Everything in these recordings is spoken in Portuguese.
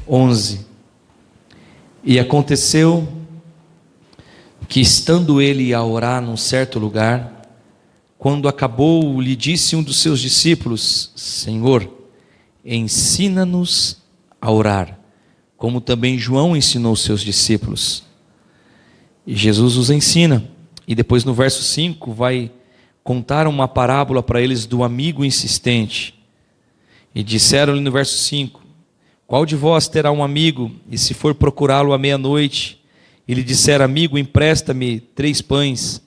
11. E aconteceu que, estando ele a orar num certo lugar, quando acabou, lhe disse um dos seus discípulos: Senhor, ensina-nos a orar, como também João ensinou os seus discípulos. E Jesus os ensina, e depois no verso 5 vai contar uma parábola para eles do amigo insistente. E disseram-lhe no verso 5: Qual de vós terá um amigo, e se for procurá-lo à meia-noite, e lhe disser: Amigo, empresta-me 3 pães,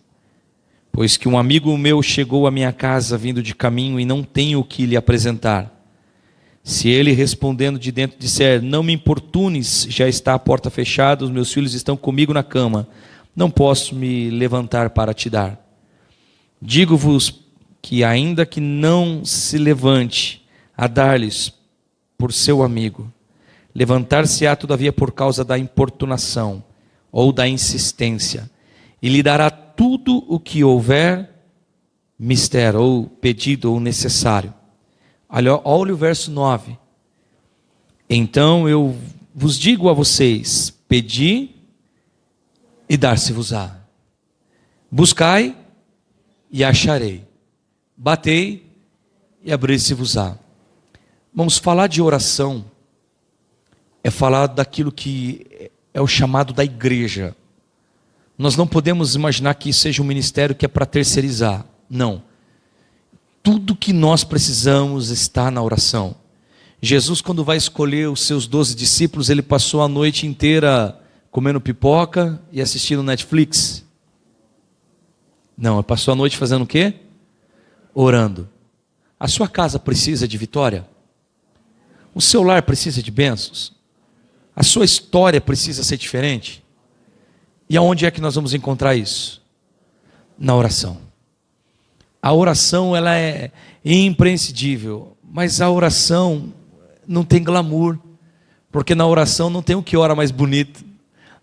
pois que um amigo meu chegou à minha casa vindo de caminho, e não tenho o que lhe apresentar. Se ele, respondendo de dentro, disser: Não me importunes, já está a porta fechada, os meus filhos estão comigo na cama, não posso me levantar para te dar. Digo-vos que, ainda que não se levante a dar-lhes por seu amigo, levantar-se-á todavia por causa da importunação ou da insistência, e lhe dará tudo o que houver mister, ou pedido, ou necessário. Olha o verso 9. Então eu vos digo a vocês: pedi e dar-se-vos-á. Buscai e acharei. Batei e abrir-se-vos-á. Vamos falar de oração. É falar daquilo que é o chamado da igreja. Nós não podemos imaginar que isso seja um ministério que é para terceirizar. Não. Tudo que nós precisamos está na oração. Jesus, quando vai escolher os seus 12 discípulos, ele passou a noite inteira comendo pipoca e assistindo Netflix? Não, ele passou a noite fazendo o quê? Orando. A sua casa precisa de vitória? O seu lar precisa de bênçãos? A sua história precisa ser diferente? E aonde é que nós vamos encontrar isso? Na oração. A oração, ela é imprescindível, mas a oração não tem glamour, porque na oração não tem o que ora mais bonito,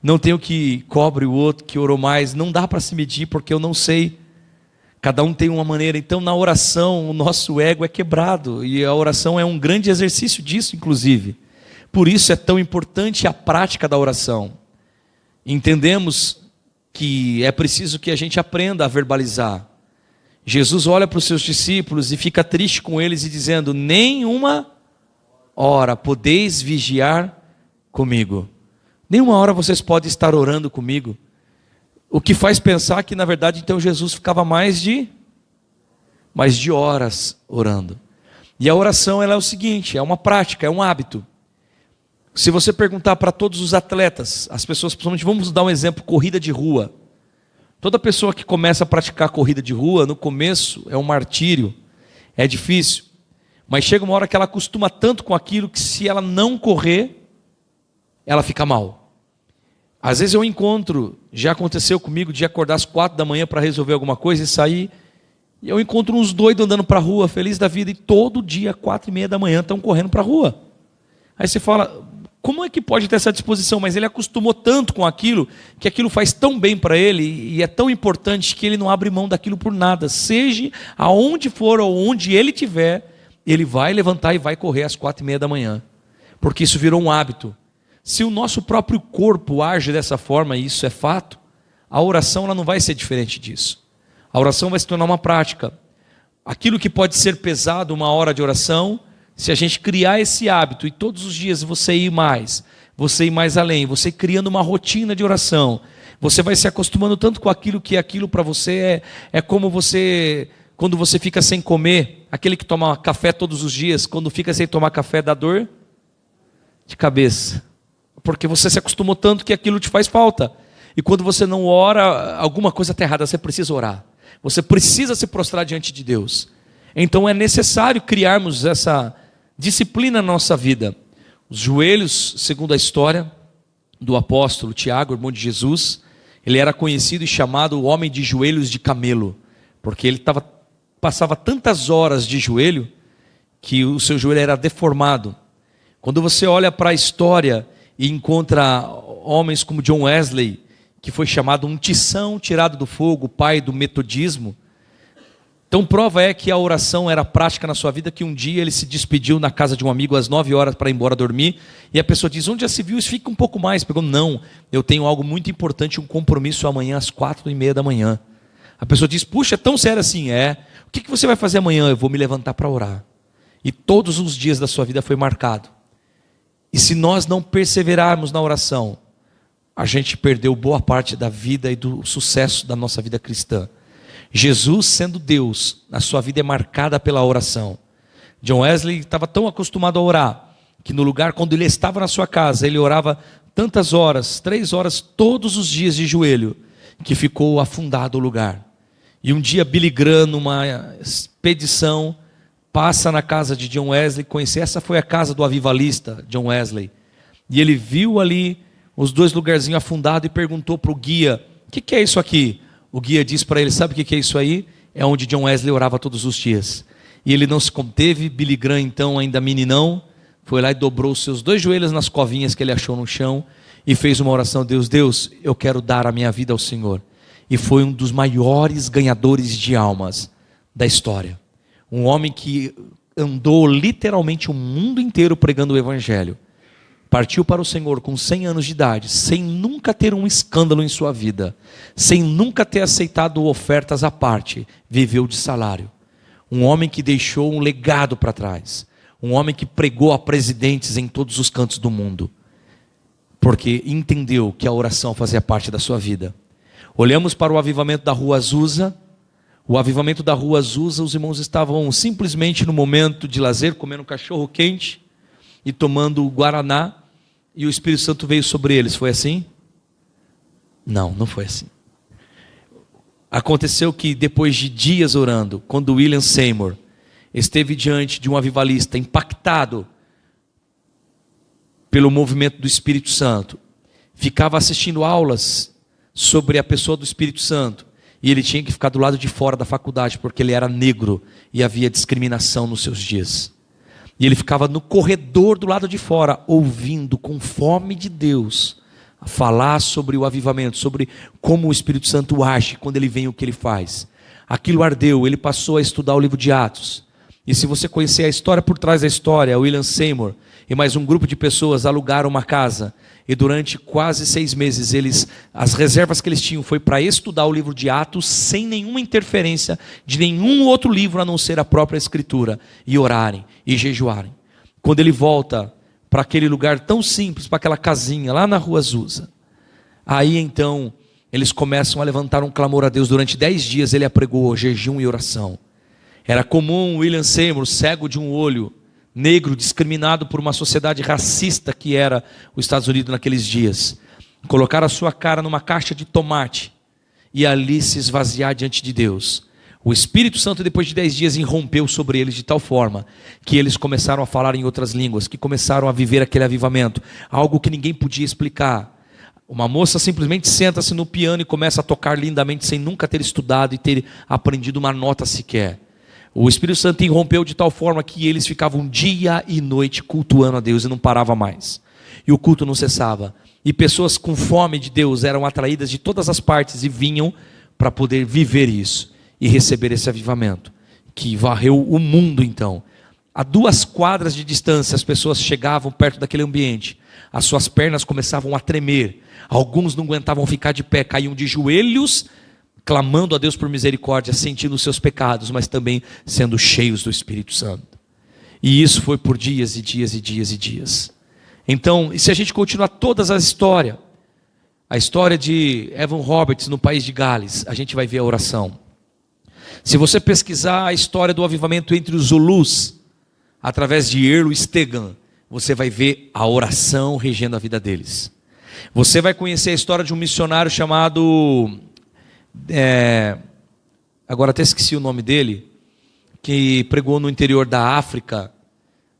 não tem o que cobre o outro que orou mais, não dá para se medir, porque eu não sei, cada um tem uma maneira. Então na oração o nosso ego é quebrado, e a oração é um grande exercício disso, inclusive. Por isso é tão importante a prática da oração. Entendemos que é preciso que a gente aprenda a verbalizar. Jesus olha para os seus discípulos e fica triste com eles e dizendo: nenhuma hora podeis vigiar comigo. Nenhuma hora vocês podem estar orando comigo. O que faz pensar que na verdade então Jesus ficava mais de horas orando. E a oração, ela é o seguinte, é uma prática, é um hábito. Se você perguntar para todos os atletas, as pessoas, principalmente, vamos dar um exemplo, corrida de rua. Toda pessoa que começa a praticar corrida de rua, no começo é um martírio, é difícil. Mas chega uma hora que ela acostuma tanto com aquilo que, se ela não correr, ela fica mal. Às vezes eu encontro, já aconteceu comigo, de acordar às 4 da manhã para resolver alguma coisa e sair, e eu encontro uns doidos andando para a rua, feliz da vida, e todo dia, 4:30 da manhã, estão correndo para a rua. Aí você fala: como é que pode ter essa disposição? Mas ele acostumou tanto com aquilo, que aquilo faz tão bem para ele, e é tão importante que ele não abre mão daquilo por nada. Seja aonde for ou onde ele estiver, ele vai levantar e vai correr às 4:30 da manhã, porque isso virou um hábito. Se o nosso próprio corpo age dessa forma, e isso é fato, a oração ela não vai ser diferente disso. A oração vai se tornar uma prática. Aquilo que pode ser pesado, uma hora de oração, se a gente criar esse hábito, e todos os dias você ir mais além, você criando uma rotina de oração, você vai se acostumando tanto com aquilo que aquilo para você é como você, quando você fica sem comer, aquele que toma café todos os dias, quando fica sem tomar café dá dor de cabeça, porque você se acostumou tanto que aquilo te faz falta. E quando você não ora, alguma coisa está errada, você precisa orar, você precisa se prostrar diante de Deus. Então é necessário criarmos essa disciplina na nossa vida. Os joelhos, segundo a história do apóstolo Tiago, irmão de Jesus, ele era conhecido e chamado o homem de joelhos de camelo, porque ele passava tantas horas de joelho que o seu joelho era deformado. Quando você olha para a história e encontra homens como John Wesley, que foi chamado um tição tirado do fogo, pai do metodismo, Então prova é que a oração era prática na sua vida, que um dia ele se despediu na casa de um amigo às 9 horas para ir embora dormir, e a pessoa diz, onde já se viu isso? Fica um pouco mais. Pegou, não, eu tenho algo muito importante, um compromisso amanhã às 4:30 da manhã. A pessoa diz, puxa, é tão sério assim? É. O que você vai fazer amanhã? Eu vou me levantar para orar. E todos os dias da sua vida foi marcado. E se nós não perseverarmos na oração, a gente perdeu boa parte da vida e do sucesso da nossa vida cristã. Jesus, sendo Deus, a sua vida é marcada pela oração. John Wesley estava tão acostumado a orar, que no lugar, quando ele estava na sua casa, ele orava tantas horas, 3 horas, todos os dias de joelho, que ficou afundado o lugar. E um dia Billy Graham, numa expedição, passa na casa de John Wesley, essa foi a casa do avivalista John Wesley. E ele viu ali os 2 lugarzinhos afundados e perguntou para o guia, o que é isso aqui? O guia disse para ele, sabe o que é isso aí? É onde John Wesley orava todos os dias. E ele não se conteve, Billy Graham então, ainda meninão, foi lá e dobrou os seus 2 joelhos nas covinhas que ele achou no chão e fez uma oração, Deus, eu quero dar a minha vida ao Senhor. E foi um dos maiores ganhadores de almas da história. Um homem que andou literalmente o mundo inteiro pregando o Evangelho. Partiu para o Senhor com 100 anos de idade, sem nunca ter um escândalo em sua vida, sem nunca ter aceitado ofertas à parte, viveu de salário. Um homem que deixou um legado para trás. Um homem que pregou a presidentes em todos os cantos do mundo. Porque entendeu que a oração fazia parte da sua vida. Olhamos para o avivamento da Rua Azusa. O avivamento da Rua Azusa, os irmãos estavam simplesmente no momento de lazer, comendo um cachorro quente e tomando o guaraná, e o Espírito Santo veio sobre eles. Foi assim? Não, não foi assim. Aconteceu que depois de dias orando, quando William Seymour esteve diante de um avivalista impactado pelo movimento do Espírito Santo, ficava assistindo aulas sobre a pessoa do Espírito Santo, e ele tinha que ficar do lado de fora da faculdade, porque ele era negro e havia discriminação nos seus dias. E ele ficava no corredor do lado de fora, ouvindo com fome de Deus, falar sobre o avivamento, sobre como o Espírito Santo age, quando ele vem, o que ele faz. Aquilo ardeu, ele passou a estudar o livro de Atos. E se você conhecer a história por trás da história, William Seymour e mais um grupo de pessoas alugaram uma casa. E durante quase 6 meses, as reservas que eles tinham foi para estudar o livro de Atos, sem nenhuma interferência de nenhum outro livro, a não ser a própria Escritura. E orarem, e jejuarem. Quando ele volta para aquele lugar tão simples, para aquela casinha, lá na Rua Azusa. Aí então, eles começam a levantar um clamor a Deus. Durante 10 dias ele apregou jejum e oração. Era comum William Seymour, cego de um olho, negro, discriminado por uma sociedade racista que era os Estados Unidos naqueles dias, colocar a sua cara numa caixa de tomate e ali se esvaziar diante de Deus. O Espírito Santo, depois de 10 dias, irrompeu sobre eles de tal forma que eles começaram a falar em outras línguas, que começaram a viver aquele avivamento, algo que ninguém podia explicar. Uma moça simplesmente senta-se no piano e começa a tocar lindamente sem nunca ter estudado e ter aprendido uma nota sequer. O Espírito Santo irrompeu de tal forma que eles ficavam dia e noite cultuando a Deus e não parava mais. E o culto não cessava. E pessoas com fome de Deus eram atraídas de todas as partes e vinham para poder viver isso e receber esse avivamento, que varreu o mundo então. A 2 quadras de distância as pessoas chegavam perto daquele ambiente. As suas pernas começavam a tremer. Alguns não aguentavam ficar de pé, caíam de joelhos, clamando a Deus por misericórdia, sentindo os seus pecados, mas também sendo cheios do Espírito Santo. E isso foi por dias e dias e dias e dias. Então, e se a gente continuar toda a história de Evan Roberts no país de Gales, a gente vai ver a oração. Se você pesquisar a história do avivamento entre os Zulus, através de Erlo Stegan, você vai ver a oração regendo a vida deles. Você vai conhecer a história de um missionário chamado... agora até esqueci o nome dele, que pregou no interior da África,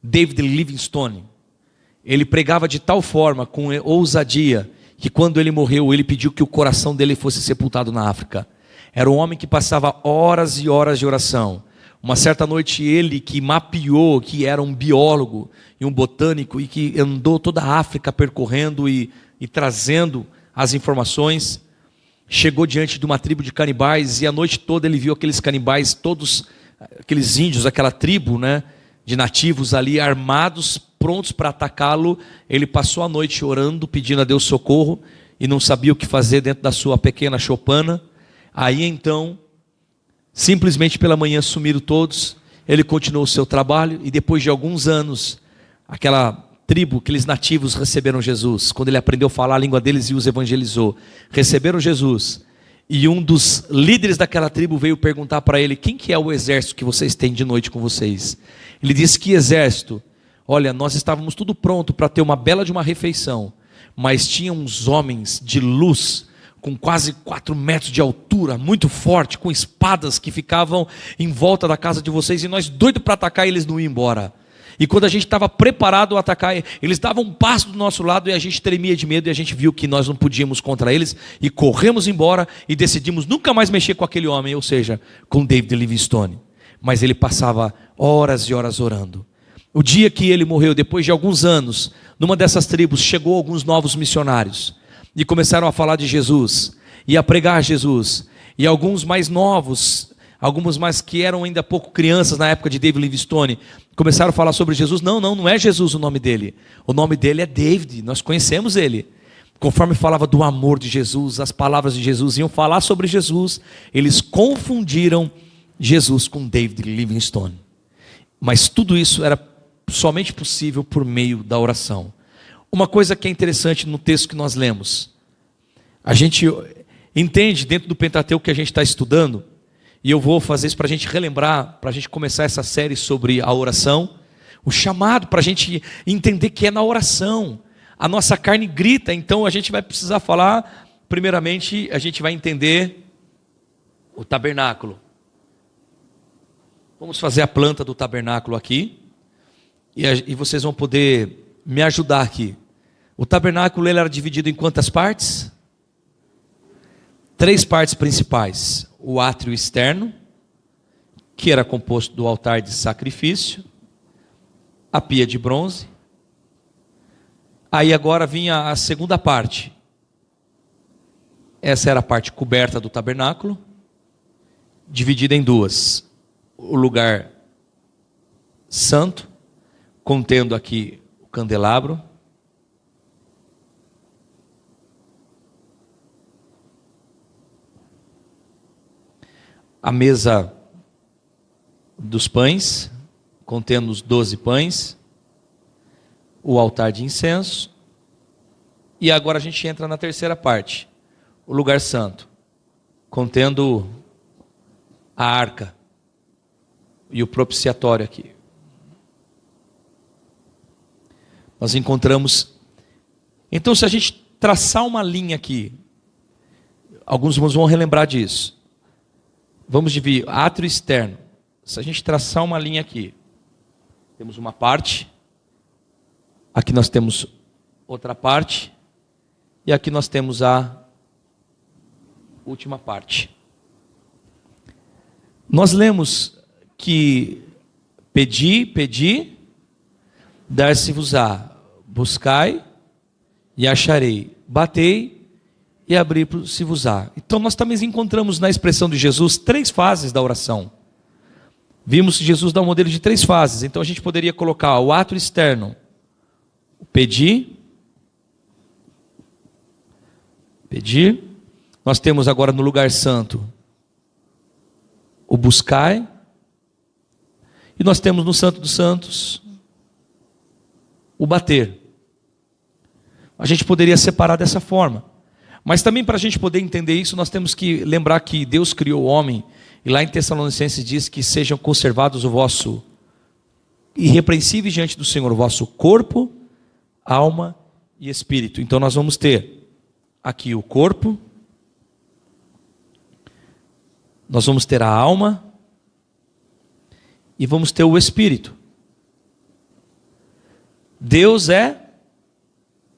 David Livingstone. Ele pregava de tal forma, com ousadia, que quando ele morreu, ele pediu que o coração dele fosse sepultado na África. Era um homem que passava horas e horas de oração. Uma certa noite ele, que mapeou, que era um biólogo e um botânico, e que andou toda a África percorrendo e trazendo as informações, chegou diante de uma tribo de canibais, e a noite toda ele viu aqueles canibais, todos aqueles índios, aquela tribo, né, de nativos ali armados, prontos para atacá-lo. Ele passou a noite orando, pedindo a Deus socorro, e não sabia o que fazer dentro da sua pequena choupana. Aí então, simplesmente pela manhã sumiram todos. Ele continuou o seu trabalho, e depois de alguns anos, aquela tribo, aqueles nativos receberam Jesus. Quando ele aprendeu a falar a língua deles e os evangelizou, receberam Jesus. E um dos líderes daquela tribo veio perguntar para ele: quem que é o exército que vocês têm de noite com vocês? Ele disse: que exército? Olha, nós estávamos tudo pronto para ter uma bela de uma refeição, mas tinha uns homens de luz, com quase 4 metros de altura, muito forte, com espadas que ficavam em volta da casa de vocês, e nós doidos para atacar, e eles não iam embora. E quando a gente estava preparado a atacar, eles davam um passo do nosso lado, e a gente tremia de medo, e a gente viu que nós não podíamos contra eles, e corremos embora, e decidimos nunca mais mexer com aquele homem, ou seja, com David Livingstone. Mas ele passava horas e horas orando. O dia que ele morreu, depois de alguns anos, numa dessas tribos, chegou alguns novos missionários, e começaram a falar de Jesus, e a pregar Jesus, e alguns mais novos, alguns mais que eram ainda pouco crianças na época de David Livingstone, começaram a falar sobre Jesus. Não é Jesus o nome dele é David, nós conhecemos ele. Conforme falava do amor de Jesus, as palavras de Jesus iam falar sobre Jesus, eles confundiram Jesus com David Livingstone. Mas tudo isso era somente possível por meio da oração. Uma coisa que é interessante no texto que nós lemos, a gente entende dentro do Pentateuco que a gente está estudando, e eu vou fazer isso para a gente relembrar, para a gente começar essa série sobre a oração, o chamado para a gente entender que é na oração, a nossa carne grita. Então a gente vai precisar falar, primeiramente a gente vai entender o tabernáculo. Vamos fazer a planta do tabernáculo aqui, e vocês vão poder me ajudar aqui. O tabernáculo ele era dividido em quantas partes? 3 partes principais. O átrio externo, que era composto do altar de sacrifício, a pia de bronze. Aí agora vinha a segunda parte. Essa era a parte coberta do tabernáculo, dividida em 2. O lugar santo, contendo aqui o candelabro, a mesa dos pães, contendo os 12 pães, o altar de incenso, e agora a gente entra na terceira parte, o lugar santo, contendo a arca e o propiciatório aqui. Nós encontramos, então se a gente traçar uma linha aqui, alguns irmãos vão relembrar disso. Vamos dividir átrio externo. Se a gente traçar uma linha aqui, temos uma parte, aqui nós temos outra parte, e aqui nós temos a última parte. Nós lemos que pedi, dar-se-vos-á, buscai e acharei, batei e abrir-se-vos-á. Então nós também encontramos na expressão de Jesus 3 fases da oração. Vimos que Jesus dá um modelo de 3 fases. Então a gente poderia colocar o ato externo, o pedir. Nós temos agora no lugar santo o buscai. E nós temos no Santo dos Santos o bater. A gente poderia separar dessa forma. Mas também para a gente poder entender isso, nós temos que lembrar que Deus criou o homem, e lá em Tessalonicenses diz que sejam conservados o vosso, irrepreensíveis diante do Senhor, o vosso corpo, alma e espírito. Então nós vamos ter aqui o corpo, nós vamos ter a alma, e vamos ter o espírito. Deus é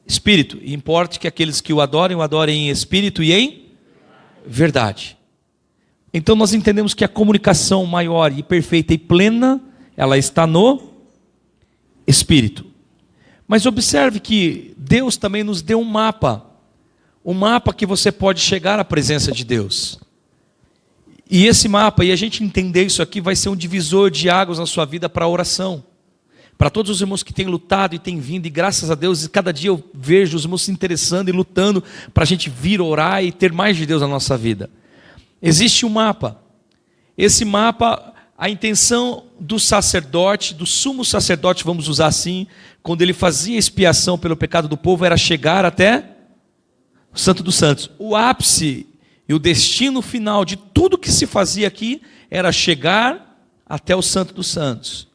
espírito, e importa que aqueles que o adorem em espírito e em verdade. Então nós entendemos que a comunicação maior e perfeita e plena, ela está no espírito. Mas observe que Deus também nos deu um mapa o mapa que você pode chegar à presença de Deus. E esse mapa, e a gente entender isso aqui, vai ser um divisor de águas na sua vida para a oração. Para todos os irmãos que têm lutado e têm vindo, e graças a Deus, cada dia eu vejo os irmãos se interessando e lutando para a gente vir orar e ter mais de Deus na nossa vida. Existe um mapa. Esse mapa, a intenção do sacerdote, do sumo sacerdote, vamos usar assim, quando ele fazia expiação pelo pecado do povo, era chegar até o Santo dos Santos. O ápice e o destino final de tudo que se fazia aqui era chegar até o Santo dos Santos.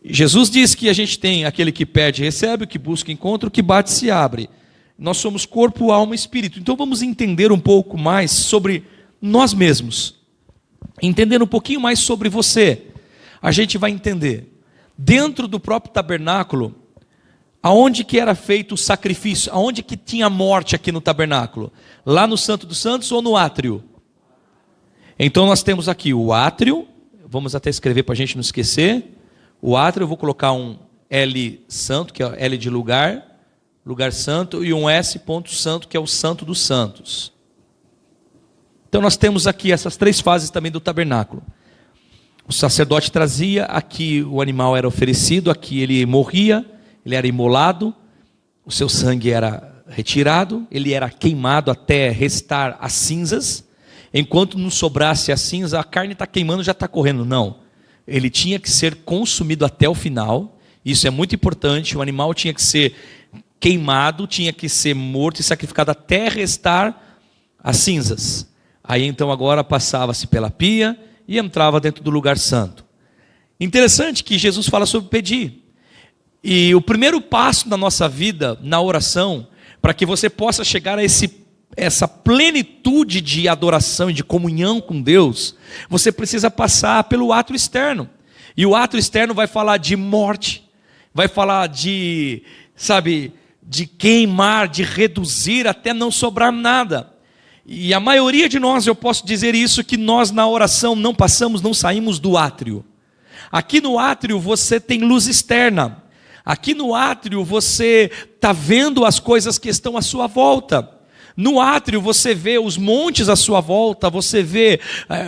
Jesus diz que a gente tem aquele que pede, recebe, o que busca, encontra, o que bate, se abre. Nós somos corpo, alma e espírito. Então vamos entender um pouco mais sobre nós mesmos. Entendendo um pouquinho mais sobre você, a gente vai entender. Dentro do próprio tabernáculo, aonde que era feito o sacrifício? Aonde que tinha morte aqui no tabernáculo? Lá no Santo dos Santos ou no átrio? Então nós temos aqui o átrio, vamos até escrever para a gente não esquecer. O átrio, eu vou colocar um L santo, que é L de lugar, lugar santo, e um S ponto santo, que é o Santo dos Santos. Então nós temos aqui essas três fases também do tabernáculo. O sacerdote trazia, aqui o animal era oferecido, aqui ele morria, ele era imolado, o seu sangue era retirado, ele era queimado até restar as cinzas. Enquanto não sobrasse a cinza, a carne está queimando, já está correndo. Não. Ele tinha que ser consumido até o final. Isso é muito importante. O animal tinha que ser queimado, tinha que ser morto e sacrificado até restar as cinzas. Aí então agora passava-se pela pia e entrava dentro do lugar santo. Interessante que Jesus fala sobre pedir. E o primeiro passo na nossa vida, na oração, para que você possa chegar a essa plenitude de adoração e de comunhão com Deus, você precisa passar pelo ato externo. E o ato externo vai falar de morte, vai falar de queimar, de reduzir até não sobrar nada. E a maioria de nós, eu posso dizer isso, que nós na oração não passamos, não saímos do átrio. Aqui no átrio você tem luz externa. Aqui no átrio você está vendo as coisas que estão à sua volta. No átrio você vê os montes à sua volta, você vê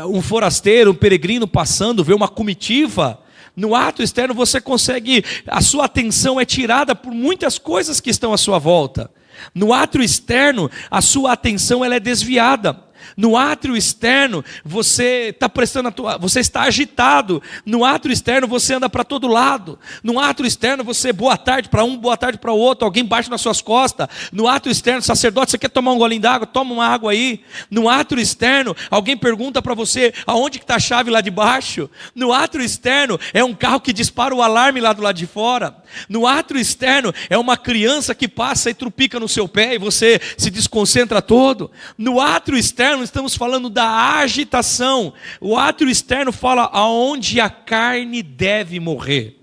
um forasteiro, um peregrino passando, vê uma comitiva. No átrio externo você consegue, a sua atenção é tirada por muitas coisas que estão à sua volta. No átrio externo a sua atenção ela é desviada. No átrio externo você está agitado. No átrio externo você anda para todo lado. No átrio externo você boa tarde para um, boa tarde para o outro. Alguém bate nas suas costas. No átrio externo, sacerdote, você quer tomar um golinho d'água? Toma uma água aí. No átrio externo, alguém pergunta para você aonde que está a chave lá de baixo. No átrio externo é um carro que dispara o alarme lá do lado de fora. No átrio externo é uma criança que passa e trupica no seu pé e você se desconcentra todo. No átrio externo estamos falando da agitação. O átrio externo fala aonde a carne deve morrer.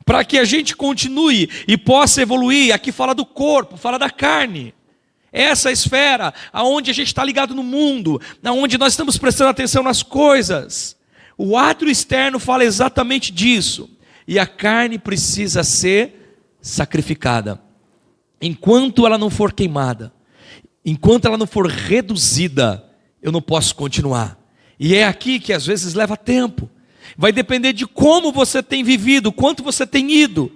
Para que a gente continue e possa evoluir, aqui fala do corpo, fala da carne. Essa esfera, aonde a gente está ligado no mundo, aonde nós estamos prestando atenção nas coisas. O átrio externo fala exatamente disso. E a carne precisa ser sacrificada. Enquanto ela não for queimada, enquanto ela não for reduzida, eu não posso continuar. E é aqui que às vezes leva tempo. Vai depender de como você tem vivido, quanto você tem ido.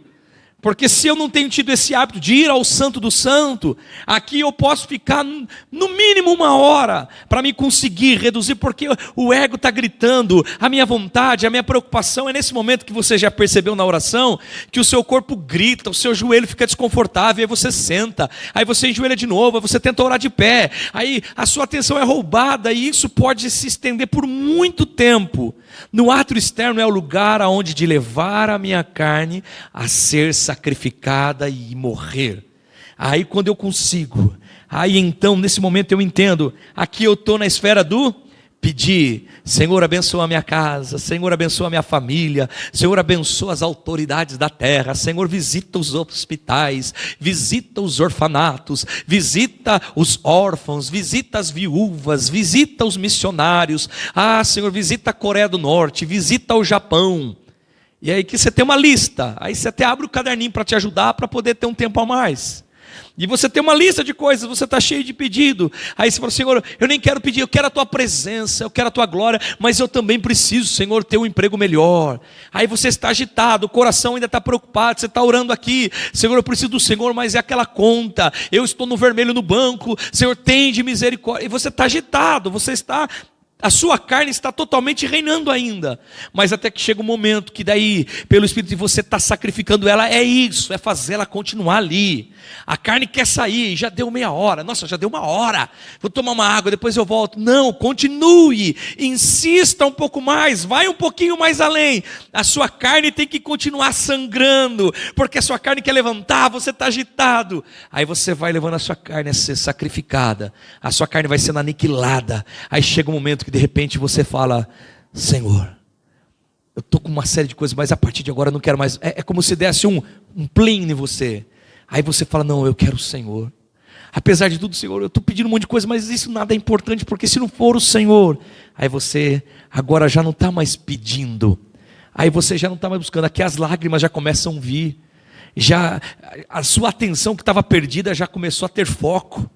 Porque se eu não tenho tido esse hábito de ir ao Santo do Santo, aqui eu posso ficar no mínimo 1 hora para me conseguir reduzir, porque o ego está gritando, a minha vontade, a minha preocupação. É nesse momento que você já percebeu na oração, que o seu corpo grita, o seu joelho fica desconfortável, aí você senta, aí você enjoelha de novo, aí você tenta orar de pé, aí a sua atenção é roubada, e isso pode se estender por muito tempo. No átrio externo é o lugar aonde de levar a minha carne a ser sacrificada e morrer. Aí quando eu consigo, aí então nesse momento eu entendo, aqui eu estou na esfera do pedir. Senhor, abençoa a minha casa, Senhor, abençoa a minha família, Senhor, abençoa as autoridades da terra, Senhor, visita os hospitais, visita os orfanatos, visita os órfãos, visita as viúvas, visita os missionários, Senhor, visita a Coreia do Norte, visita o Japão. E aí que você tem uma lista, aí você até abre o caderninho para te ajudar, para poder ter um tempo a mais. E você tem uma lista de coisas, você está cheio de pedido. Aí você fala, Senhor, eu nem quero pedir, eu quero a tua presença, eu quero a tua glória, mas eu também preciso, Senhor, ter um emprego melhor. Aí você está agitado, o coração ainda está preocupado, você está orando aqui, Senhor, eu preciso do Senhor, mas é aquela conta, eu estou no vermelho no banco, Senhor, tem de misericórdia. E você está agitado, a sua carne está totalmente reinando ainda, mas até que chega um momento que daí, pelo Espírito de você está sacrificando ela, é isso, é fazer ela continuar ali. A carne quer sair, já deu meia hora, nossa, já deu uma hora, vou tomar uma água, depois eu volto. Não, continue, insista um pouco mais, vai um pouquinho mais além. A sua carne tem que continuar sangrando, porque a sua carne quer levantar, você está agitado. Aí você vai levando a sua carne a ser sacrificada, a sua carne vai sendo aniquilada. Aí chega um momento que de repente você fala, Senhor, eu estou com uma série de coisas, mas a partir de agora eu não quero mais. É como se desse um plim em você. Aí você fala, não, eu quero o Senhor. Apesar de tudo, Senhor, eu estou pedindo um monte de coisa, mas isso nada é importante, porque se não for o Senhor, aí você agora já não está mais pedindo, aí você já não está mais buscando, aqui as lágrimas já começam a vir, já a sua atenção que estava perdida já começou a ter foco.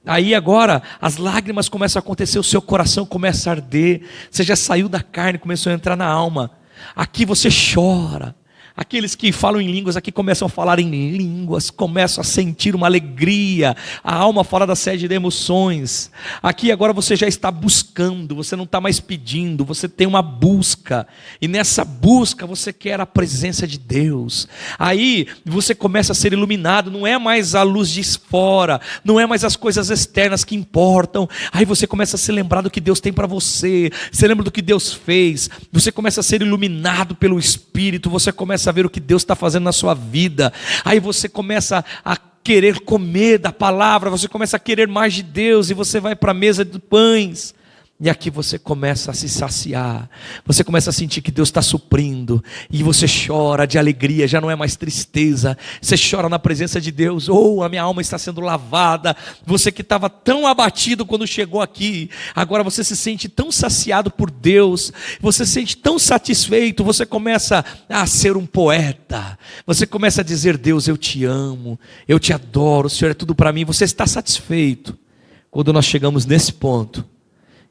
Aí agora as lágrimas começam a acontecer, o seu coração começa a arder, você já saiu da carne, começou a entrar na alma. Aqui você chora. Aqueles que falam em línguas aqui começam a falar em línguas, começam a sentir uma alegria, a alma fora da sede de emoções. Aqui agora você já está buscando, você não está mais pedindo, você tem uma busca, e nessa busca você quer a presença de Deus. Aí você começa a ser iluminado, não é mais a luz de fora, não é mais as coisas externas que importam. Aí você começa a se lembrar do que Deus tem para você, você lembra do que Deus fez, você começa a ser iluminado pelo Espírito, você começa a ver o que Deus está fazendo na sua vida. Aí você começa a querer comer da palavra, você começa a querer mais de Deus, e você vai para a mesa de pães, e aqui você começa a se saciar, você começa a sentir que Deus está suprindo, e você chora de alegria, já não é mais tristeza, você chora na presença de Deus. A minha alma está sendo lavada. Você que estava tão abatido quando chegou aqui, agora você se sente tão saciado por Deus, você se sente tão satisfeito, você começa a ser um poeta, você começa a dizer, Deus, eu te amo, eu te adoro, o Senhor é tudo para mim, você está satisfeito. Quando nós chegamos nesse ponto,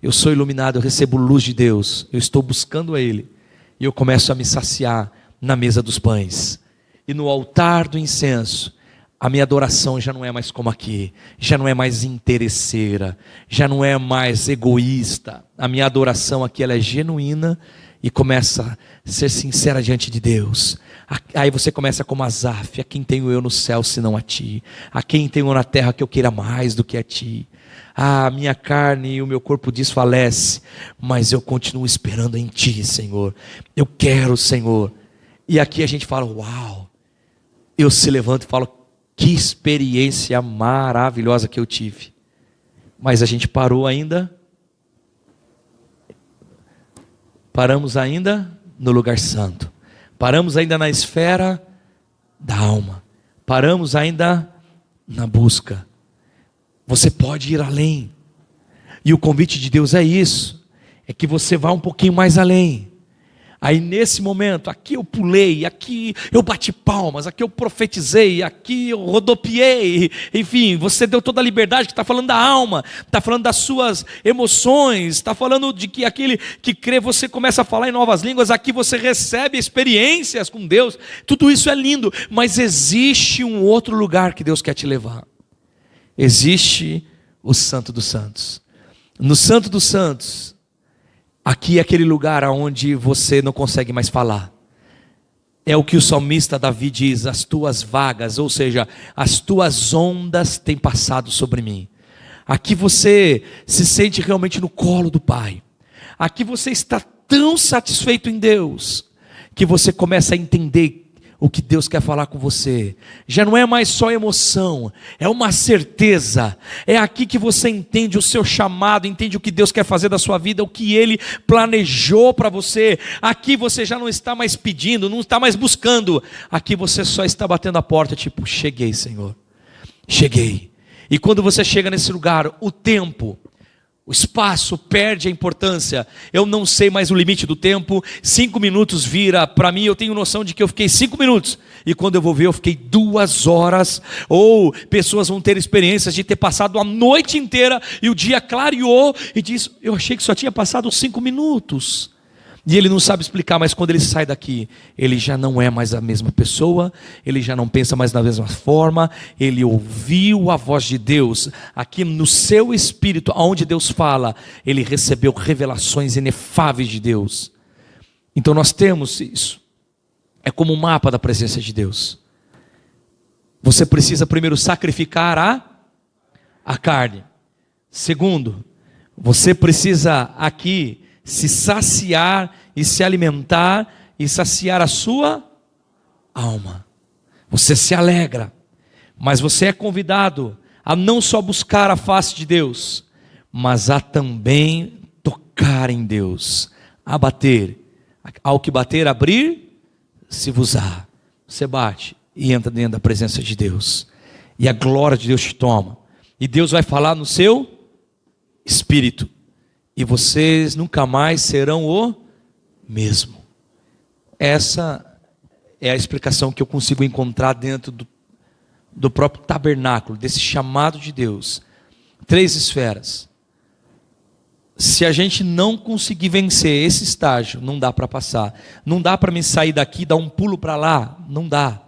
eu sou iluminado, eu recebo luz de Deus, eu estou buscando a Ele, e eu começo a me saciar na mesa dos pães, e no altar do incenso, a minha adoração já não é mais como aqui, já não é mais interesseira, já não é mais egoísta. A minha adoração aqui ela é genuína, e começa a ser sincera diante de Deus. Aí você começa como Asaf, a quem tenho eu no céu senão a ti, a quem tenho na terra que eu queira mais do que a ti. A minha carne e o meu corpo desfalece, mas eu continuo esperando em ti, Senhor. Eu quero, Senhor. E aqui a gente fala, uau. Eu se levanto e falo, que experiência maravilhosa que eu tive. Mas a gente paramos ainda no lugar santo. Paramos ainda na esfera da alma. Paramos ainda na busca. Você pode ir além. E o convite de Deus é isso. É que você vá um pouquinho mais além. Aí nesse momento, aqui eu pulei, aqui eu bati palmas, aqui eu profetizei, aqui eu rodopiei. Enfim, você deu toda a liberdade, que está falando da alma, está falando das suas emoções, está falando de que aquele que crê, você começa a falar em novas línguas, aqui você recebe experiências com Deus. Tudo isso é lindo, mas existe um outro lugar que Deus quer te levar. Existe o Santo dos Santos. No Santo dos Santos, aqui é aquele lugar onde você não consegue mais falar. É o que o salmista Davi diz, as tuas vagas, ou seja, as tuas ondas têm passado sobre mim. Aqui você se sente realmente no colo do Pai. Aqui você está tão satisfeito em Deus, que você começa a entender o que Deus quer falar com você. Já não é mais só emoção, é uma certeza. É aqui que você entende o seu chamado, entende o que Deus quer fazer da sua vida, o que Ele planejou para você. Aqui você já não está mais pedindo, não está mais buscando. Aqui você só está batendo a porta, tipo, cheguei, Senhor, cheguei. E quando você chega nesse lugar, o tempo, O espaço perde a importância. Eu não sei mais o limite do tempo. 5 minutos vira, para mim eu tenho noção de que eu fiquei 5 minutos. E quando eu vou ver, eu fiquei 2 horas. Ou pessoas vão ter experiências de ter passado a noite inteira e o dia clareou e diz, eu achei que só tinha passado 5 minutos. E ele não sabe explicar, mas quando ele sai daqui, ele já não é mais a mesma pessoa, ele já não pensa mais da mesma forma, ele ouviu a voz de Deus, aqui no seu espírito, onde Deus fala, ele recebeu revelações inefáveis de Deus. Então nós temos isso, é como um mapa da presença de Deus. Você precisa primeiro sacrificar a carne. Segundo, você precisa aqui se saciar e se alimentar e saciar a sua alma. Você se alegra, mas você é convidado a não só buscar a face de Deus, mas a também tocar em Deus, a bater. Ao que bater, abrir, se vos há. Você bate e entra dentro da presença de Deus, e a glória de Deus te toma, e Deus vai falar no seu espírito. E vocês nunca mais serão o mesmo. Essa é a explicação que eu consigo encontrar dentro do próprio tabernáculo, desse chamado de Deus. 3 esferas. Se a gente não conseguir vencer esse estágio, não dá para passar. Não dá para me sair daqui e dar um pulo para lá. Não dá.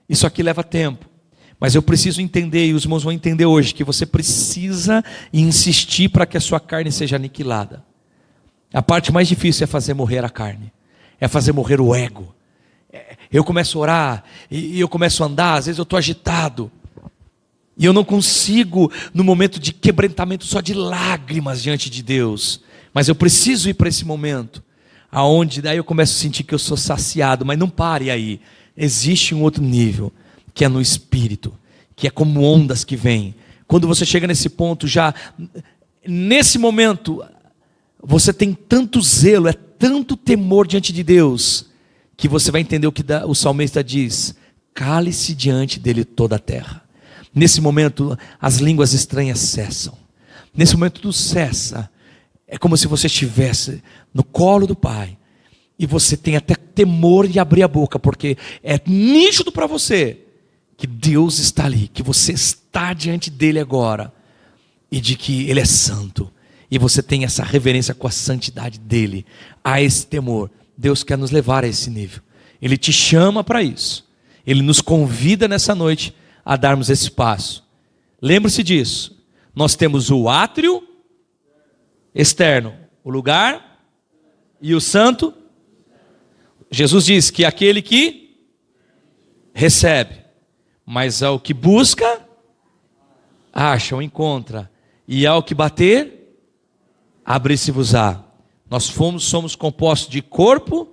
Isso aqui leva tempo. Mas eu preciso entender, e os irmãos vão entender hoje, que você precisa insistir para que a sua carne seja aniquilada. A parte mais difícil é fazer morrer a carne, é fazer morrer o ego. Eu começo a orar, e eu começo a andar, às vezes eu estou agitado, e eu não consigo, no momento de quebrantamento, só de lágrimas diante de Deus, mas eu preciso ir para esse momento, aonde daí eu começo a sentir que eu sou saciado, mas não pare aí, existe um outro nível, que é no espírito, que é como ondas que vêm. Quando você chega nesse ponto, já nesse momento, você tem tanto zelo, é tanto temor diante de Deus, que você vai entender o que o salmista diz: cale-se diante dele toda a terra. Nesse momento, as línguas estranhas cessam. Nesse momento tudo cessa. É como se você estivesse no colo do Pai, e você tem até temor de abrir a boca, porque é nítido para você que Deus está ali, que você está diante dele agora, e de que ele é santo, e você tem essa reverência com a santidade dele, há esse temor. Deus quer nos levar a esse nível, ele te chama para isso, ele nos convida nessa noite a darmos esse passo. Lembre-se disso, nós temos o átrio externo, o lugar, e o santo. Jesus diz que aquele que recebe, mas ao que busca, acha ou encontra, e ao que bater, abre-se-vos-á. Nós somos compostos de corpo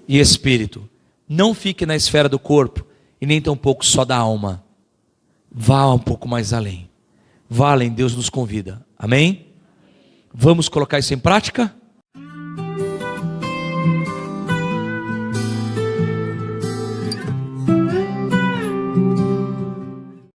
e espírito. Não fique na esfera do corpo, e nem tampouco só da alma. Vá um pouco mais além. Vá além, Deus nos convida. Amém? Vamos colocar isso em prática?